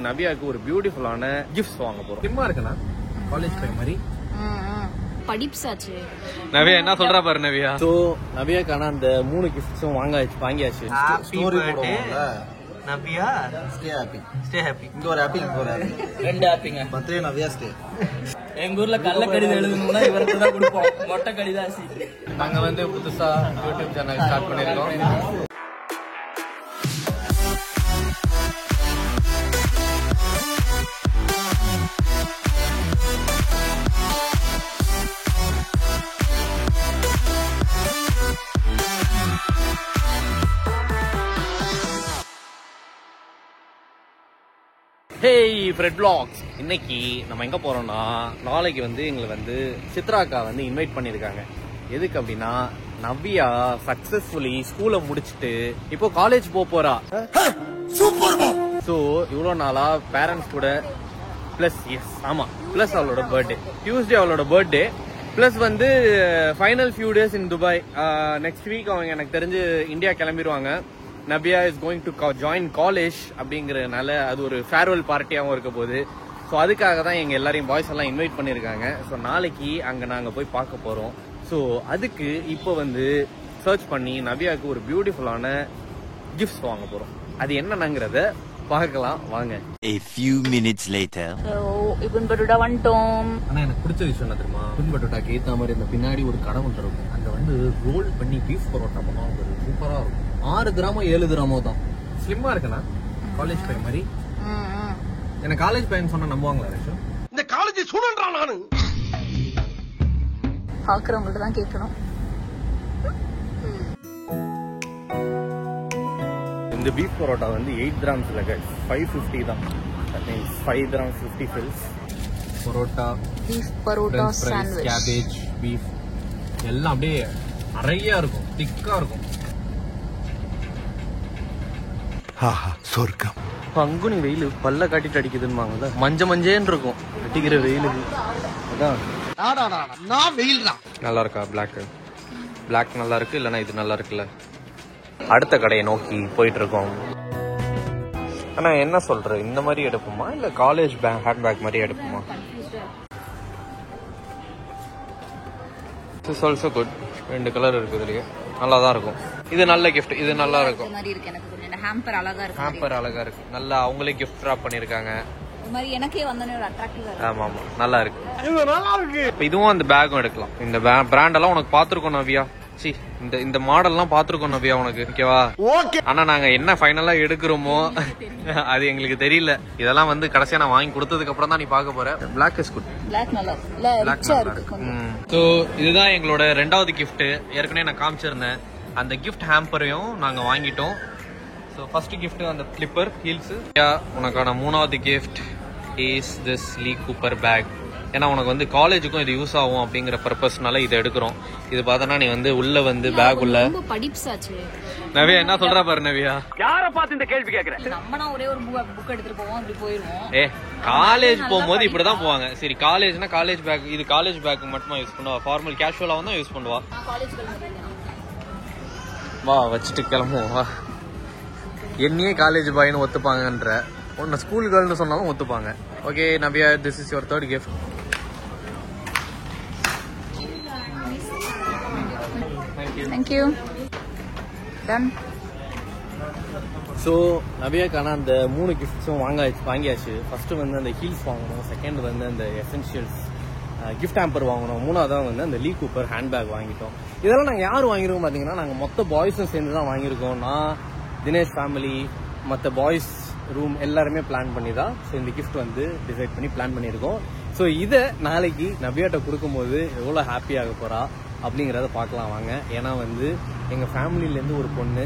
நவியாக்கு ஒரு பியூட்டிஃபுல்லான கிஃப்ட்ஸ் வாங்க போறோம். சிம்மா இருக்குண்ணா காலேஜ் டைம் மாதிரி படிப்ஸாச்சு. நவியா என்ன சொல்றா பாரு நவியா. சோ நவியாக்கான அந்த 3 கிஃப்ட்ஸும் வாங்கியாச்சு. ஸ்டோரி போடுவோம்ல Navya stay happy. Stay happy. இங்க ஒரு ஹாப்பி, இங்க ஒரு ஹாப்பி. 2 ஹாப்பிங்க. Birthday Navya stay. எங்க ஊர்ல கள்ள கடிதம் எழுதணும்னா இவருக்கு தான் கொடுப்போம். மொட்டை கடிதாசி. நாங்க வந்து புதுசா யூடியூப் சேனல் ஸ்டார்ட் பண்ணிருக்கோம். Hey Fred vlogs. இன்னைக்கு நம்ம எங்க போறோம்னா, நாளைக்கு வந்து எங்களை வந்து சித்ராக்கா வந்து இன்வைட் பண்ணிருக்காங்க. எதுக்கு அப்படின்னா, நவ்யா சக்சஸ்ஃபுல்லி ஸ்கூலை முடிச்சுட்டு இப்போ காலேஜ் போறா. ஸோ இவ்வளோ நாளா பேரண்ட்ஸ் கூட பிளஸ் பிளஸ் அவளோட பர்த்டே டியூஸ்டே, அவளோட பர்த்டே பிளஸ் வந்து final few days in Dubai. Next week அவங்க எனக்கு தெரிஞ்சு இந்தியா கிளம்பிடுவாங்க. நபியா is going to join college அப்படிங்கறதுனால அது ஒரு ஃபேர்வெல் பார்ட்டியாகவும் இருக்க போகுது. ஸோ அதுக்காக தான் எங்க எல்லாரையும் பாய்ஸ் எல்லாம் இன்வைட் பண்ணியிருக்காங்க. ஸோ நாளைக்கு அங்கே நாங்கள் போய் பார்க்க போறோம். ஸோ அதுக்கு இப்போ வந்து சர்ச் பண்ணி நபியாவுக்கு ஒரு பியூட்டிஃபுல்லான கிஃப்ட்ஸ் வாங்க போறோம். அது என்னங்கிறத பார்க்கலாம் வாங்க. A few minutes later. இப்ன் பட்டுடா வந்துட்டோம். ஆனா எனக்கு பிடிச்ச விஷயம் என்ன தெரியுமா, இப்ன் பட்டுடாக்கு ஏற்ற மாதிரி இந்த பின்னாடி ஒரு கடை ஒன்று இருக்கும். அங்கே வந்து ரோல் பண்ணி பீஃப் பரோட்டா பண்ணுவாங்க. சூப்பரா இருக்கும். 6 கிராமோ 7 கிராமோ தான். ஸ்லிம்மா இருக்குண்ணா காலேஜ் பையன் மாதிரி. எனக்கு காலேஜ் பையன் சொன்னா நம்புவாங்களா ரேஷு? இந்த காலேஜ் ஸ்டூடெண்ட்ரா நானு. பாக்குறவங்கள்ட்ட தான் கேட்கணும். இந்த பீஃப் பரோட்டா வந்து 8 கிராம்ஸ் இல்லை, 550 தான். That means 5 grams 50 fils. Parotta, beef parotta sandwich, cabbage, beef எல்லாம் அப்படியே நிறைய இருக்கும், திக்கா இருக்கும். சொர்க்கம். பங்குனி வெயில் பல்ல காட்டிட்டு அடிக்குதுன்னு மஞ்சேன்னு இருக்கும் அடிக்கிற வெயிலுக்கு. நான் வெயில் தான். நல்லா இருக்கா? பிளாக் நல்லா இருக்கு, இல்லைன்னா இது நல்லா இருக்குல்ல. அடுத்த கடையை நோக்கி போயிட்டு இருக்கோம். ஆனா என்ன சொல்ற, இந்த மாதிரி எடுப்போமா இல்ல காலேஜ் ஹேண்ட் பேக் மாதிரி எடுப்போமா? It's also good. 2 கலர் இருக்கு இதுலயே, நல்லா தான் இருக்கும். இது நல்ல கிஃப்ட், இது நல்லா இருக்கும். மாதிரி இருக்கு. எனக்கு இந்த ஹேம்பர் அழகா இருக்கு. ஹேம்பர் அழகா இருக்கு, நல்லா அவங்களே கிஃப்ட் ராப் பண்ணிருக்காங்க. இந்த மாதிரி எனக்கே வந்தனே ஒரு அட்ராக்டிவா இருக்கு. ஆமா நல்லா இருக்கு. இது நல்லா இருக்கு. இதுவும் அந்த பேக்கும் எடுக்கலாம். இந்த பிராண்ட் எல்லாம் உனக்கு பாத்துருக்கோம் நவியா. இந்த மாடல்லாம் பாத்துருக்கோம் நவியா உனக்கு, ஓகேவா? ஆனா நாங்க என்ன ஃபைனலா எடுக்கிறோமோ அது எங்களுக்கு தெரியல. இதெல்லாம் வந்து கடைசியா நான் வாங்கி கொடுத்ததுக்கு அப்புறம் தான் நீ பாக்க போற. Black is good. பிளாக் நல்லா இல்ல, ரிச்சா இருக்கு. சோ இதுதான் எங்களோட 2வது கிஃப்ட். ஏற்கனவே நான் காமிச்சிருந்தேன். அந்த கிஃப்ட் ஹேம்பரையும் நாங்க வாங்கிட்டோம். ஸோ ஃபர்ஸ்ட் கிஃப்ட் அந்த கிளிப்பர் ஹீல்ஸ். உனக்கான 3வது gift is this Lee Cooper bag. ஏன்னா உனக்கு வந்து காலேஜுக்கும் இது யூஸ் ஆகும் அப்படிங்கிற பர்பஸ்னால இதை எடுக்கிறோம். இது பார்த்தனா நீ வந்து உள்ள வந்து பேக் உள்ள படிப்ஸாச்சு. நவியா என்ன சொல்றா பாரு நவியா. யார பார்த்து இந்த கேள்வி கேக்குற? நம்மனா ஒரே ஒரு புக் எடுத்துட்டு போவோம், அப்படி போயிடுவோம். காலேஜ் போகும்போது இப்படிதான் போவாங்க. சரி காலேஜ்னா காலேஜ் பேக், இது காலேஜ் பேக் மட்டுமா யூஸ் பண்ணுவா? ஃபார்மல் கேஷுவலா தான் யூஸ் பண்ணுவா. வா வச்சுட்டு கிளம்புவோம் வா. என்னையே காலேஜ் பாய்னு ஒத்துப்பாங்கன்ற, உன்னை ஸ்கூல் கேர்ள்னு சொன்னாலும் ஒத்துப்பாங்க. Okay Navya, this is your 3rd gift. Thank you. Done. So நவியாக்கான அந்த 3 கிஃப்ட்ஸும் வாங்கியாச்சு. ஃபர்ஸ்ட் வந்து அந்த ஹீல்ஸ் வாங்கணும், செகண்ட் வந்து அந்த எசென்ஷியல்ஸ் கிஃப்ட் ஹேம்பர் வாங்கணும், 3வது வந்து அந்த லீ கூப்பர் ஹேண்ட் பேக் வாங்கிட்டோம். இதெல்லாம் நாங்கள் யார் வாங்கியிருக்கோம் பார்த்தீங்கன்னா, நாங்கள் மொத்த பாய்ஸும் சேர்ந்து தான் வாங்கியிருக்கோம். நான், தினேஷ் ஃபேமிலி, மற்ற பாய்ஸ் ரூம் எல்லாருமே பிளான் பண்ணி தான் ஸோ இந்த கிஃப்ட் வந்து டிசைட் பண்ணி பிளான் பண்ணியிருக்கோம். ஸோ இதை நாளைக்கு நவியாட்ட கொடுக்கும்போது எவ்வளோ ஹாப்பியாக போகிறா அப்படிங்கிறத பார்க்கலாம் வாங்க. ஏன்னா வந்து எங்கள் ஃபேமிலியிலேருந்து ஒரு பொண்ணு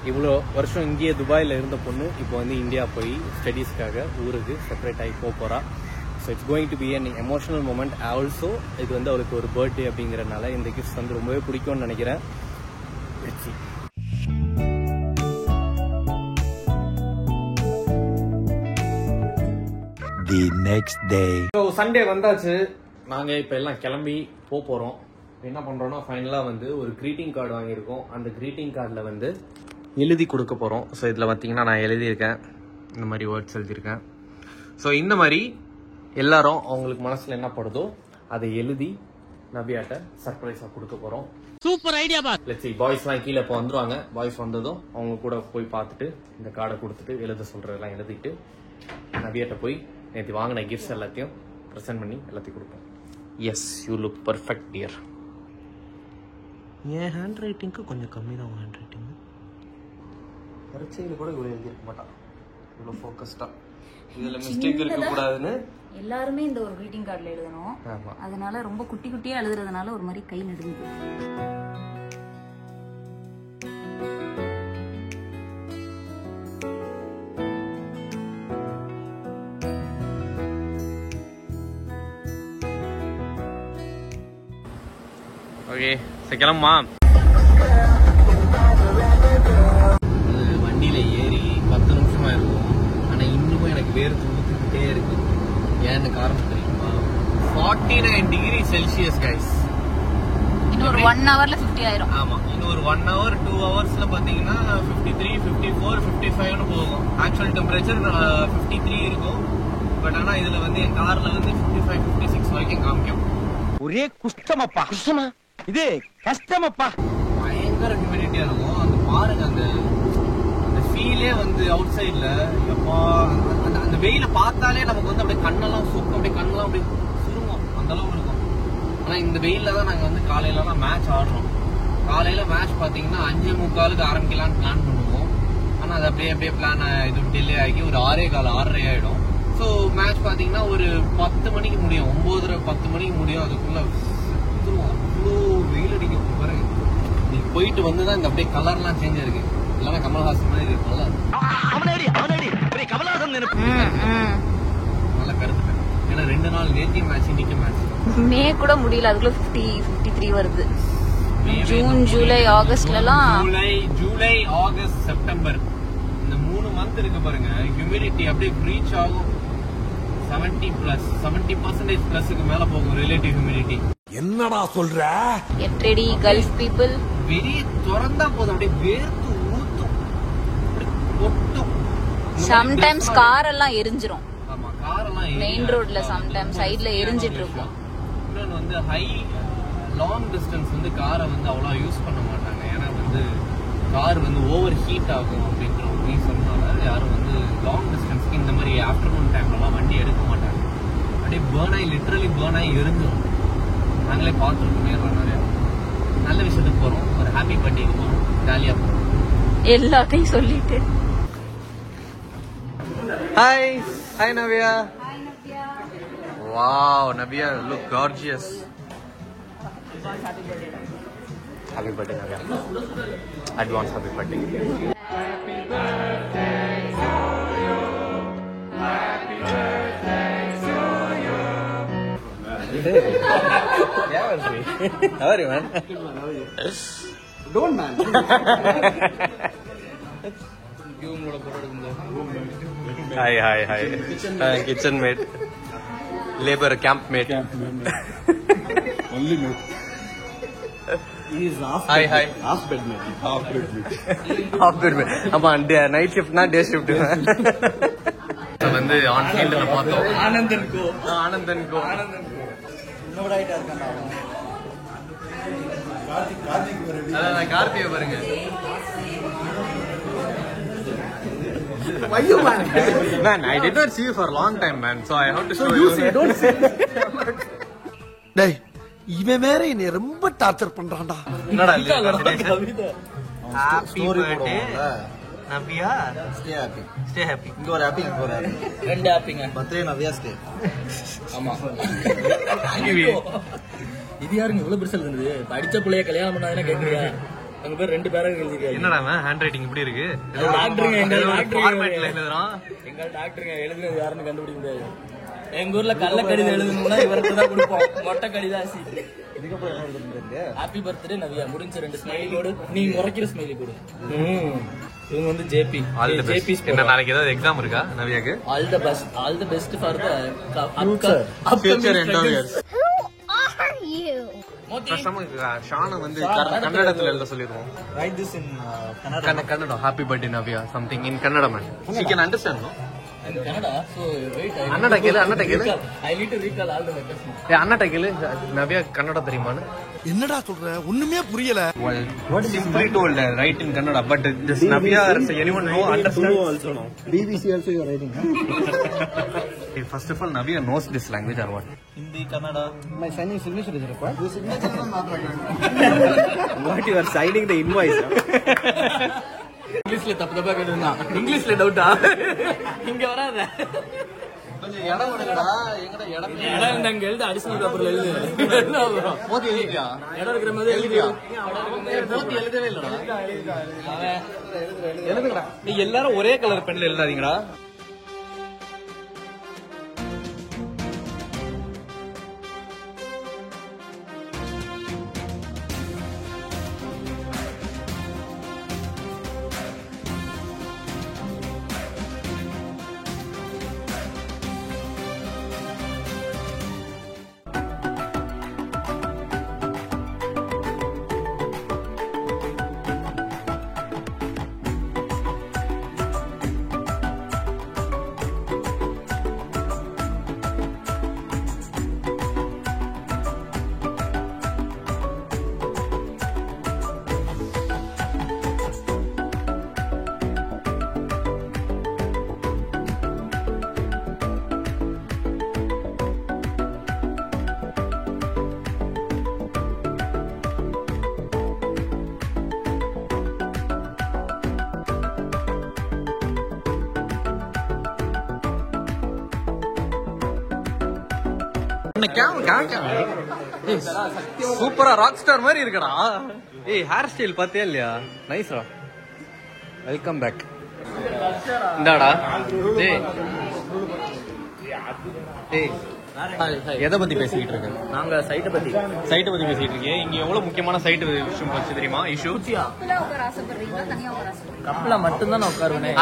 இவ்வளோ வருஷம் இங்கேயே துபாயில் இருந்த பொண்ணு இப்போ வந்து இந்தியா போய் ஸ்டடீஸ்க்காக ஊருக்கு செப்பரேட் ஆகி போகிறா. So it's going to be an emotional moment. Also இது வந்து அவளுக்கு ஒரு பர்த்டே அப்படிங்கிறனால இந்த கிஃப்ட்ஸ் வந்து ரொம்பவே பிடிக்கும்னு நினைக்கிறேன். The next day. So Sunday வந்தாச்சு. நாங்கள் இப்போ எல்லாம் கிளம்பி போகிறோம். என்ன பண்ணுறோன்னா ஃபைனலாக வந்து ஒரு க்ரீட்டிங் கார்டு வாங்கியிருக்கோம். அந்த க்ரீட்டிங் கார்டில் வந்து எழுதி கொடுக்க போகிறோம். ஸோ இதில் பார்த்தீங்கன்னா நான் எழுதியிருக்கேன், இந்த மாதிரி வேர்ட்ஸ் எழுதியிருக்கேன். ஸோ இந்த மாதிரி எல்லாரும் அவங்களுக்கு மனசில் என்ன படுதோ அதை எழுதி நவ்யாட்ட சர்ப்ரைஸாக கொடுக்க போகிறோம். சூப்பர் ஐடியா பா. லெட்ஸ் see பாய்ஸ்லாம் கீழே இப்போ வந்துருவாங்க. பாய்ஸ் வந்ததும் அவங்க கூட போய் பார்த்துட்டு இந்த கார்டை கொடுத்துட்டு எழுத சொல்கிறதெல்லாம் எழுதிட்டு நவ்யாட்ட போய் நேற்று வாங்கின கிஃப்ட்ஸ் எல்லாத்தையும் ப்ரெசென்ட் பண்ணி எல்லாத்தையும் கொடுப்போம். Yes, you look perfect dear. என் ஹேண்ட் ரைட்டிங்க்கு கொஞ்சம் கம்மி தான் ஹேண்ட் ரைட்டிங். பரீட்சையில் கூட இவ்வளோ எழுதியிருக்க மாட்டான், இவ்வளோ ஃபோக்கஸ்டாக. இதில் மிஸ்டேக் இருக்கக்கூடாதுன்னு எல்லாருமே இந்த ஒரு greeting கார்டில் எழுதணும். ஆமாம். அதனால ரொம்ப குட்டி குட்டியா எழுதுறதுனால ஒரு மாதிரி கை நடுங்குது. ஓகே, சரி கிளம்புமா. வண்டியில ஏறி 10 நிமிஷமா இருக்கும், ஆனா இன்னும் எனக்கு வேர்த்து ஊத்திக்கிட்டே இருக்கு. ஏன்னு காரணம் தெரியுமா? 49 டிகிரி செல்சியஸ் கைஸ். இன்னொரு 1 ஹவர்ல 50 ஆயிரும். ஆமா, இன்னொரு 1 ஹவர் 2 ஹவர்ஸ்ல பாத்தீங்கன்னா 53, 54, 55 போகும். ஆக்சுவல் டெம்பரேச்சர் 53 இருக்கும். பட் ஆனா இதுல வந்து என் கார்ல வந்து 55, 56 வரைக்கும் காமிக்கும். ஒரே குஷ்டமப்பா. குஷ்டமா இது கஷ்டமப்பா. பயங்கர ஹியூமிடிட்டியா இருக்கும். அந்த பாருங்க, அந்த ஃபீலே வந்து அவுட் சைட்ல எப்பா அந்த வெயில பார்த்தாலே நமக்கு வந்து அப்படியே கண்ணெல்லாம் சொக்கும், அப்படியே கண்ணெல்லாம் அப்படியே சுருங்கும், அந்த அளவு இருக்கும். ஆனா இந்த வெயில்ல தான் நாங்க வந்து காலையில தான் மேட்ச் ஆடுறோம். காலையில மேட்ச் பாத்தீங்கன்னா 5:45 ஆரம்பிக்கலாம்னு பிளான் பண்ணுவோம். ஆனா அது அப்படியே பிளான் இது டிலே ஆகி ஒரு 6:15 ஆயிடும். ஸோ மேட்ச் பாத்தீங்கன்னா ஒரு 10 மணிக்கு முடியும், 9:30-10 மணிக்கு முடியும். அதுக்குள்ள அவ்வளோ வெயில் அடிக்கும் பாருங்க. நீங்க போயிட்டு வந்துதான் இந்த அப்படியே கலர்லாம் சேஞ்ச் இருக்கு. இல்லைன்னா கமல்ஹாசன் மாதிரி இருக்கும்ல, கமல்ஹாசன் நல்லா கருத்துட்டேன். ஏன்னா 2 நாள் நேத்திய மேட்ச், இன்னைக்கு மேட்ச். மே கூட முடியல, அதுக்குள்ள 50, 53 வருது. ஜூன், ஜூலை, ஆகஸ்ட்லாம் ஜூலை, ஆகஸ்ட், செப்டம்பர் இந்த 3 மந்த் இருக்கு பாருங்க. ஹியூமிடிட்டி அப்படியே ரீச் ஆகும் 70% பிளஸ்க்கு மேல போகும் ரிலேட்டிவ் ஹியூமிடிட்டி. என்னடா சொல்ற? Get ready gulf people. வெளியே திறந்தா போதும் அப்படியே வேர்த்து ஊத்தும், ஒட்டும். சம்டைம்ஸ் கார் எல்லாம் எரிஞ்சிரும். ஆமா, காரெல்லாம் மெயின் ரோட்ல சம்டைம்ஸ் சைடுல எரிஞ்சிட்டு இருக்கும். இன்னொன்று வந்து லாங் டிஸ்டன்ஸ் வந்து காரை வந்து அவ்வளோ யூஸ் பண்ண மாட்டாங்க. ஏன்னா வந்து கார் வந்து ஓவர் ஹீட் ஆகும் அப்படின்ற ஒரு ரீசன்னால யாரும் வந்து லாங் டிஸ்டன்ஸ்க்கு இந்த மாதிரி ஆஃப்டர்நூன் டைம்லலாம் வண்டி எடுக்க மாட்டாங்க. அப்படியே பேர்ன் ஆகி லிட்டரலி பேர்ன் ஆகி எரிஞ்சிடும். நாங்களே பார்த்துருக்கோம் நேரில் நிறையா. நல்ல விஷயத்துக்கு போகிறோம், ஒரு ஹாப்பி பர்த்டேக்கு போகிறோம், ஜாலியாக போகிறோம். எல்லாத்தையும் சொல்லிட்டு hi Navya. Wow Navya, look gorgeous. Happy birthday Navya. Advance happy birthday. How are you, man? Don't man. Hi. Kitchen mate. Labor camp mate. Only mate. He is half bed mate. Half bed mate. ஆமா, night ஷிஃப்ட்னா day shift. வந்து on ஃபீல்ட்ல பார்த்தோம். ஆனந்தன் கோ இன்னொரு ஐட்டா இருக்கானே. கார்த்திகை பாருங்க. Why you man? Man, I did not see you for a long time, man. So I have to show you. Don't say. டேய், இவன் வேற என்னை ரொம்ப டார்ச்சர் பண்றான்டா. என்னடா கவிதை. Happy birthday Navya. Stay happy. இங்க ஒரு ஹாப்பி, இங்க ஒரு ஹாப்பி. ரெண்டு ஹாப்பிங்க. Birthday Navya stay. ஆமா. இது யாருங்க இவ்வளவு பெருசா இருந்தது? படிச்ச பிள்ளைய கல்யாணம் பண்ணாதானே கேக்குறியா? அங்க பேர் 2 பேரா எழுதிருக்காங்க. என்னடா ஹேண்ட் ரைட்டிங் இப்படி இருக்கு? டாக்டருங்க, எங்க ஃபார்மேட்ல எழுதுறான். எங்க டாக்டருங்க எழுதுனது யாருன்னு கண்டுபிடிக்க முடியாது. எங்க ஊர்ல கள்ள கடிதம் எழுதணும்னா இவருக்கு தான் கொடுப்போம். மொட்டை கடிதாசி. இதுக்கப்புறம் என்ன எழுதுறது? Happy birthday Navya. முடிஞ்ச 2 ஸ்மைலி கொடு. நீ முறைக்கிற ஸ்மைலி கொடு. இவங்க வந்து ஜேபி. ஜேபி என்ன நாளைக்கு ஏதாவது எக்ஸாம் இருக்கா நவ்யாக்கு? All the best for the future entrepreneurs. மோதி ஷான வந்து கன்னடத்துல எழுத சொல்லிடுவோம். Write this in Kannada. Kannada. Happy birthday Navya. Something in Kannada, man. She can understand, no? Canada, so wait. அண்ணாட்ட கேளு. I need to recall all the letters. அண்ணாட்ட கேளு, நவ்யா கன்னடா தெரியுமான்னு. என்னடா சொல்ற ஒண்ணுமே புரியல. What simply told right in Kannada, but this Navya, anyone know, understand? Also know. BBC also you are writing, huh? Hey, first of all, Navya knows this language or what? Hindi, Kannada. My signing signature is required. This signature is not required. What you are signing the invoice? இங்கிலீஷ்ல தப்பா கேட்டுனா இங்கிலீஷ்ல டவுட்டா இங்க வராத கொஞ்சம் இடம் எடுங்கடா. எங்கடா இடம்? இடம் இருந்தா இங்க எழுது அடிஷனல் பேப்பர்ல எழுது மோதி எழுதியா? இடம் இருக்கிற மாதிரி எழுதியா மோதி எழுதவே இல்லடா. எழுதுங்கடா. நீ எல்லாரும் ஒரே கலர் பென்ல எழுதாதீங்கடா. சூப்பரா ராக் ஸ்டார் மாதிரி இருக்கடா. ஏய் ஹேர் ஸ்டைல் பாத்தியா இல்லையா? நைஸ்ரா. Welcome back. இந்தாடா. ஏய் எதை பத்தி பேசிக்கிட்டு இருக்க? நாங்க சைட்டை பத்தி பேசிட்டு இருக்கீங்க. இங்க எவ்வளவு முக்கியமான சைட் விஷயம் வச்சு தெரியுமா? இஷ்யூ கப்பல மட்டும்தான் நான் உட்காருவேன்.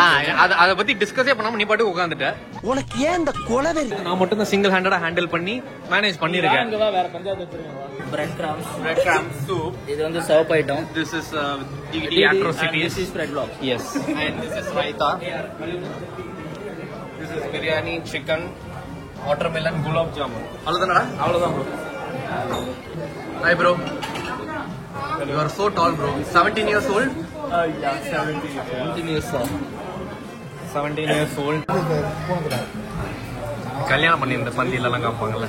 அதை பத்தி டிஸ்கஸே பண்ணாம நீ பாட்டுக்கு உட்காந்துட்ட. உனக்கு ஏன் இந்த கொலவெறி? நான் மட்டும் தான் சிங்கிள் ஹேண்டடா ஹேண்டில் பண்ணி மேனேஜ் பண்ணிருக்கேன். வேற பஞ்சாயத்து வச்சிருக்கீங்களா? Bread grams soup. இது வந்து serve item. This is the atrocities. This is bread block. Yes. And this is raita. This is biryani, chicken, watermelon, gulab jamun. அவ்வளவுதானடா? அவ்வளவுதான் bro. Hi bro. You are so tall bro. 17 years old? Yeah, 17 years old. 17 years old. கல்யாணம் பண்ணி இந்த பந்தியில எல்லாம் காப்பாங்கல்ல.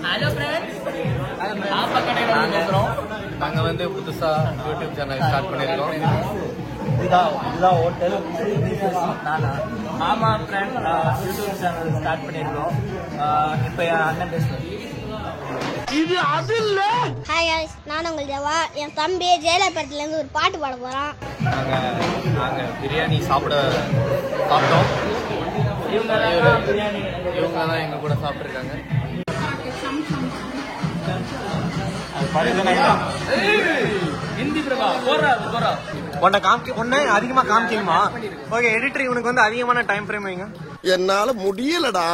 Hello friends. ஆப்பா கடையில வந்து பேசுறோம். நாங்க வந்து புதுசா யூடியூப் சேனல் ஸ்டார்ட் பண்ணிருக்கோம். இதுதான் ஹோட்டல். நானா ஆமா ஃப்ரெண்ட் யூடியூப் சேனல் ஸ்டார்ட் பண்ணிருக்கோம். இப்போ என் அண்ணன் பேசுறேன். இது அது இல்ல. ஹாய் गाइस, நான் உங்கள் தேவா. என் தம்பி ஜெயலலிதா இருந்து ஒரு பாட்டு பாட போறான். நாங்க பிரியாணி சாப்பிட்டோம். இவங்க தான் எங்க கூட சாப்பிட்டுருக்காங்க. ஹிந்தி பிரபா போறா ஒன்னு அதிகமா காமிக்கணுமா? ஓகே எடிட்டர் இவனுக்கு வந்து அதிகமான டைம் ஃப்ரேம் வைங்க. என்னால முடியலடா.